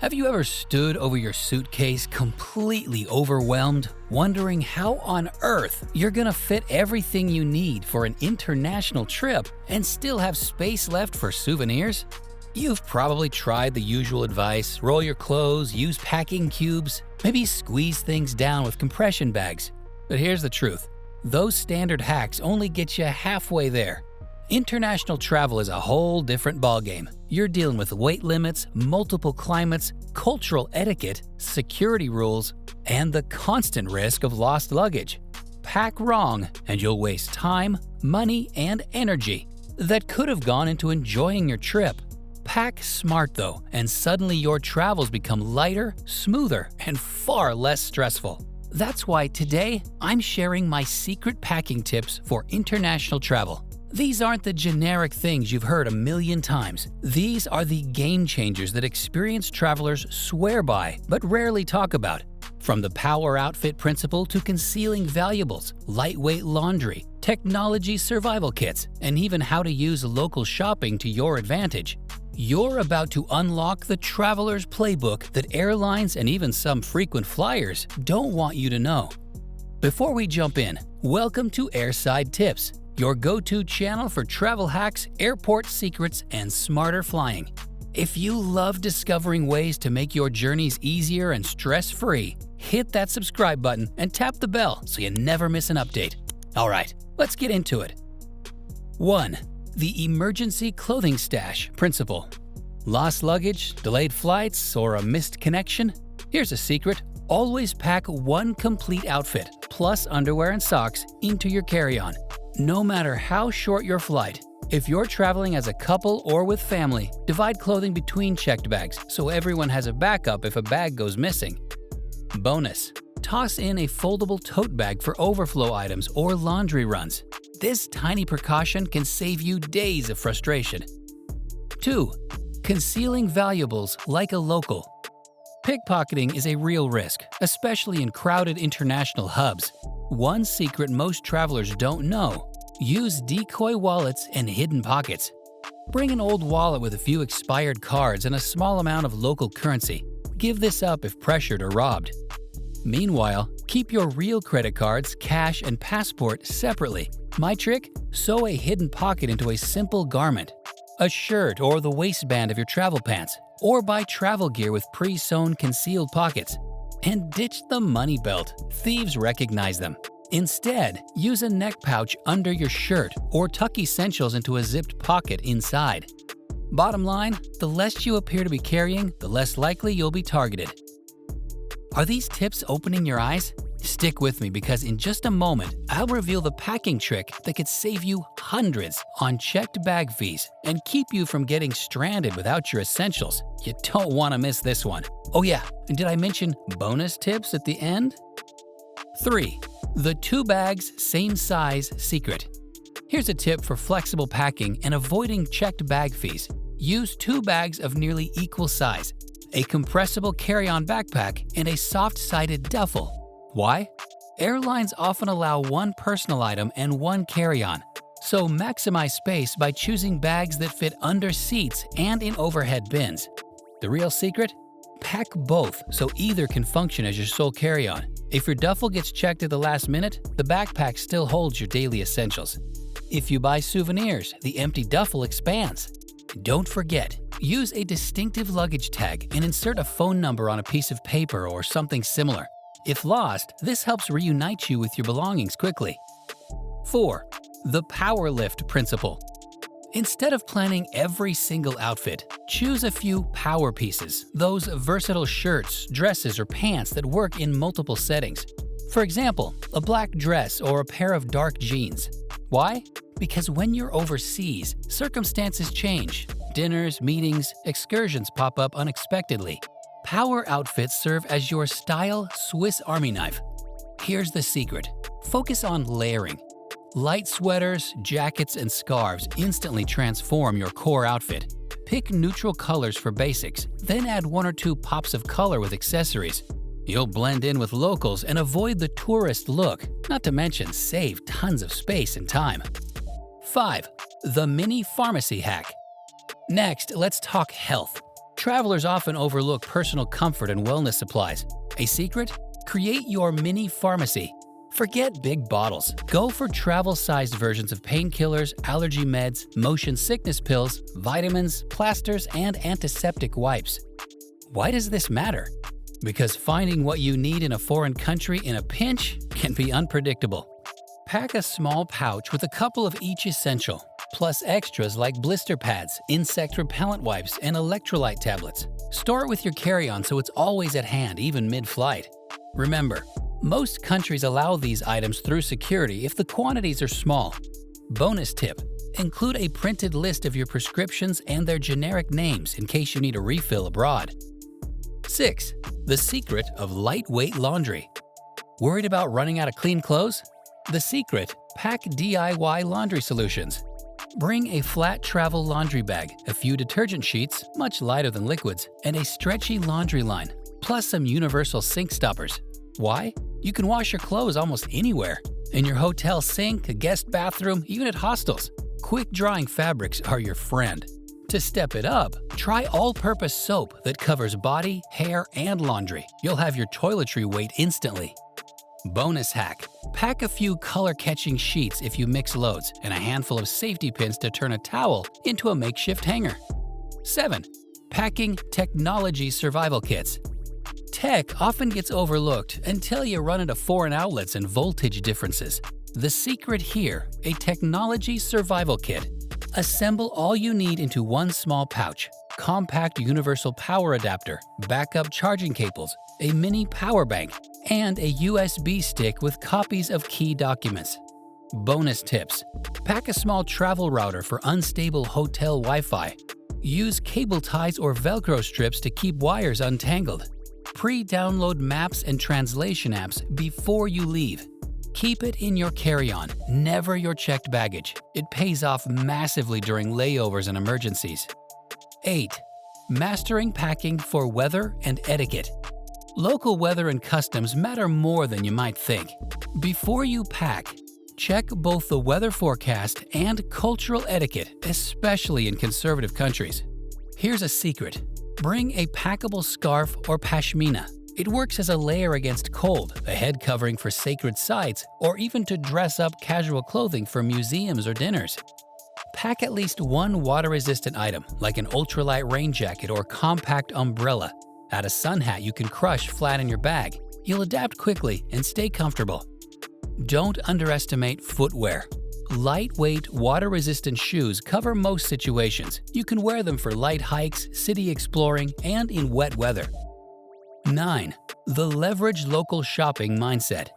Have you ever stood over your suitcase completely overwhelmed, wondering how on earth you're gonna fit everything you need for an international trip and still have space left for souvenirs? You've probably tried the usual advice: roll your clothes, use packing cubes, maybe squeeze things down with compression bags. But here's the truth: those standard hacks only get you halfway there. International travel is a whole different ballgame. You're dealing with weight limits, multiple climates, cultural etiquette, security rules, and the constant risk of lost luggage. Pack wrong, and you'll waste time, money, and energy that could have gone into enjoying your trip. Pack smart though, and suddenly your travels become lighter, smoother, and far less stressful. That's why today I'm sharing my secret packing tips for international travel. These aren't the generic things you've heard a million times. These are the game changers that experienced travelers swear by but rarely talk about. From the power outfit principle to concealing valuables, lightweight laundry, technology survival kits, and even how to use local shopping to your advantage. You're about to unlock the traveler's playbook that airlines and even some frequent flyers don't want you to know. Before we jump in, welcome to Airside Tips, your go-to channel for travel hacks, airport secrets, and smarter flying. If you love discovering ways to make your journeys easier and stress-free, hit that subscribe button and tap the bell so you never miss an update. All right, let's get into it. 1. The emergency clothing stash principle. Lost luggage, delayed flights, or a missed connection? Here's a secret: always pack one complete outfit, plus underwear and socks, into your carry-on. No matter how short your flight, if you're traveling as a couple or with family, divide clothing between checked bags so everyone has a backup if a bag goes missing. Bonus: toss in a foldable tote bag for overflow items or laundry runs. This tiny precaution can save you days of frustration. 2. Concealing valuables like a local. Pickpocketing is a real risk, especially in crowded international hubs. One secret most travelers don't know: use decoy wallets and hidden pockets. Bring an old wallet with a few expired cards and a small amount of local currency. Give this up if pressured or robbed. Meanwhile, keep your real credit cards, cash, and passport separately. My trick? Sew a hidden pocket into a simple garment, a shirt or the waistband of your travel pants, or buy travel gear with pre-sewn concealed pockets. And ditch the money belt. Thieves recognize them. Instead, use a neck pouch under your shirt or tuck essentials into a zipped pocket inside. Bottom line, the less you appear to be carrying, the less likely you'll be targeted. Are these tips opening your eyes? Stick with me because in just a moment, I'll reveal the packing trick that could save you hundreds on checked bag fees and keep you from getting stranded without your essentials. You don't want to miss this one. Oh yeah, and did I mention bonus tips at the end? 3. The 2 bags, same size secret. Here's a tip for flexible packing and avoiding checked bag fees. Use 2 bags of nearly equal size, a compressible carry-on backpack, and a soft-sided duffel. Why? Airlines often allow one personal item and one carry-on, so maximize space by choosing bags that fit under seats and in overhead bins. The real secret? Pack both so either can function as your sole carry-on. If your duffel gets checked at the last minute, the backpack still holds your daily essentials. If you buy souvenirs, the empty duffel expands. Don't forget, use a distinctive luggage tag and insert a phone number on a piece of paper or something similar. If lost, this helps reunite you with your belongings quickly. 4. The power lift principle. Instead of planning every single outfit, choose a few power pieces, those versatile shirts, dresses, or pants that work in multiple settings. For example, a black dress or a pair of dark jeans. Why? Because when you're overseas, circumstances change. Dinners, meetings, excursions pop up unexpectedly. Power outfits serve as your style Swiss Army knife. Here's the secret: focus on layering. Light sweaters, jackets, and scarves instantly transform your core outfit. Pick neutral colors for basics, then add 1 or 2 pops of color with accessories. You'll blend in with locals and avoid the tourist look, not to mention save tons of space and time. 5. The mini pharmacy hack. Next, let's talk health. Travelers often overlook personal comfort and wellness supplies. A secret? Create your mini pharmacy. Forget big bottles. Go for travel-sized versions of painkillers, allergy meds, motion sickness pills, vitamins, plasters, and antiseptic wipes. Why does this matter? Because finding what you need in a foreign country in a pinch can be unpredictable. Pack a small pouch with a couple of each essential, plus extras like blister pads, insect repellent wipes, and electrolyte tablets. Store it with your carry-on so it's always at hand, even mid-flight. Remember, most countries allow these items through security if the quantities are small. Bonus tip: include a printed list of your prescriptions and their generic names in case you need a refill abroad. 6. The secret of lightweight laundry. Worried about running out of clean clothes? The secret: pack DIY laundry solutions. Bring a flat travel laundry bag, a few detergent sheets, much lighter than liquids, and a stretchy laundry line, plus some universal sink stoppers. Why? You can wash your clothes almost anywhere. In your hotel sink, a guest bathroom, even at hostels. Quick-drying fabrics are your friend. To step it up, try all-purpose soap that covers body, hair, and laundry. You'll have your toiletry weight instantly. Bonus hack: pack a few color-catching sheets if you mix loads, and a handful of safety pins to turn a towel into a makeshift hanger. 7. Packing technology survival kits. Tech often gets overlooked until you run into foreign outlets and voltage differences. The secret here: a technology survival kit. Assemble all you need into one small pouch: compact universal power adapter, backup charging cables, a mini power bank, and a USB stick with copies of key documents. Bonus tips: pack a small travel router for unstable hotel Wi-Fi. Use cable ties or Velcro strips to keep wires untangled. Pre-download maps and translation apps before you leave. Keep it in your carry-on, never your checked baggage. It pays off massively during layovers and emergencies. 8. Mastering packing for weather and etiquette. Local weather and customs matter more than you might think. Before you pack, check both the weather forecast and cultural etiquette, especially in conservative countries. Here's a secret: bring a packable scarf or pashmina. It works as a layer against cold, a head covering for sacred sites, or even to dress up casual clothing for museums or dinners. Pack at least one water-resistant item, like an ultralight rain jacket or compact umbrella. Add a sun hat you can crush flat in your bag. You'll adapt quickly and stay comfortable. Don't underestimate footwear. Lightweight, water-resistant shoes cover most situations. You can wear them for light hikes, city exploring, and in wet weather. 9. The leverage local shopping mindset.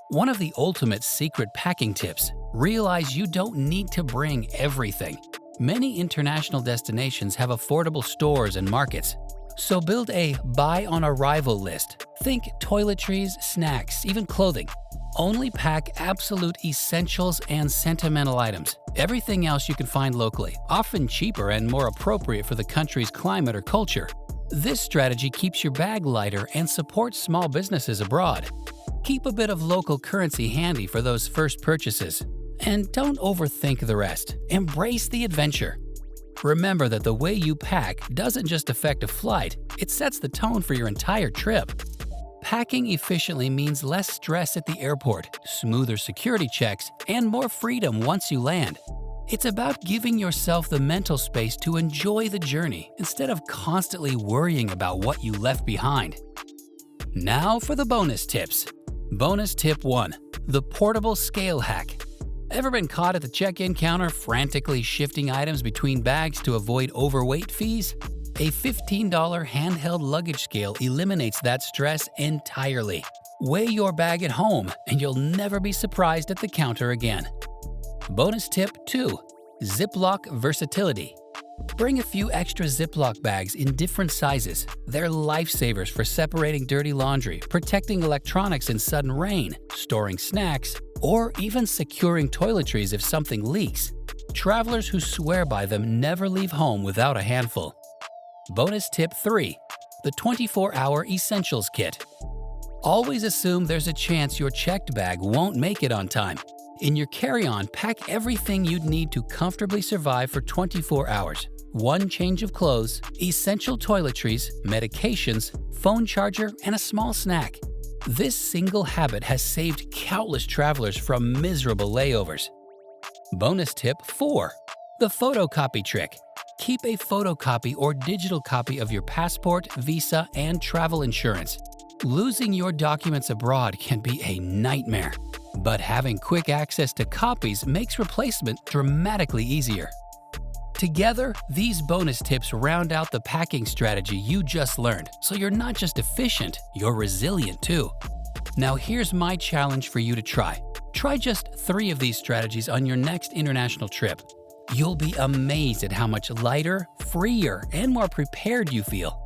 One of the ultimate secret packing tips: realize you don't need to bring everything. Many international destinations have affordable stores and markets. So build a buy-on-arrival list. Think toiletries, snacks, even clothing. Only pack absolute essentials and sentimental items. Everything else you can find locally, often cheaper and more appropriate for the country's climate or culture. This strategy keeps your bag lighter and supports small businesses abroad. Keep a bit of local currency handy for those first purchases. And don't overthink the rest. Embrace the adventure. Remember that the way you pack doesn't just affect a flight, it sets the tone for your entire trip. Packing efficiently means less stress at the airport, smoother security checks, and more freedom once you land. It's about giving yourself the mental space to enjoy the journey instead of constantly worrying about what you left behind. Now for the bonus tips. Bonus tip 1. The portable scale hack. Ever been caught at the check-in counter frantically shifting items between bags to avoid overweight fees? A $15 handheld luggage scale eliminates that stress entirely. Weigh your bag at home and you'll never be surprised at the counter again. Bonus tip 2. Ziplock Versatility. Bring a few extra Ziplock bags in different sizes. They're lifesavers for separating dirty laundry, protecting electronics in sudden rain, storing snacks, or even securing toiletries if something leaks. Travelers who swear by them never leave home without a handful. Bonus tip 3. The 24-hour Essentials Kit. Always assume there's a chance your checked bag won't make it on time. In your carry-on, pack everything you'd need to comfortably survive for 24 hours. one change of clothes, essential toiletries, medications, phone charger, and a small snack. This single habit has saved countless travelers from miserable layovers. Bonus tip 4. The photocopy trick. Keep a photocopy or digital copy of your passport, visa, and travel insurance. Losing your documents abroad can be a nightmare, but having quick access to copies makes replacement dramatically easier. Together, these bonus tips round out the packing strategy you just learned, so you're not just efficient, you're resilient too. Now here's my challenge for you to try. Try just 3 of these strategies on your next international trip. You'll be amazed at how much lighter, freer, and more prepared you feel.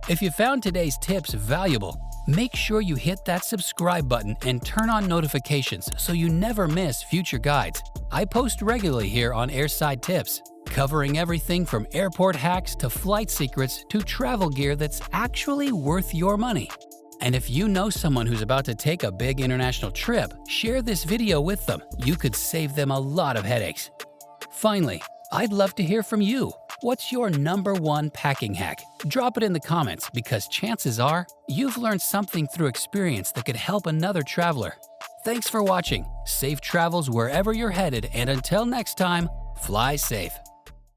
If you found today's tips valuable, make sure you hit that subscribe button and turn on notifications so you never miss future guides. I post regularly here on Airside Tips, covering everything from airport hacks to flight secrets to travel gear that's actually worth your money. And if you know someone who's about to take a big international trip, share this video with them. You could save them a lot of headaches. Finally, I'd love to hear from you. What's your #1 packing hack? Drop it in the comments because chances are you've learned something through experience that could help another traveler. Thanks for watching. Safe travels wherever you're headed, and until next time, fly safe.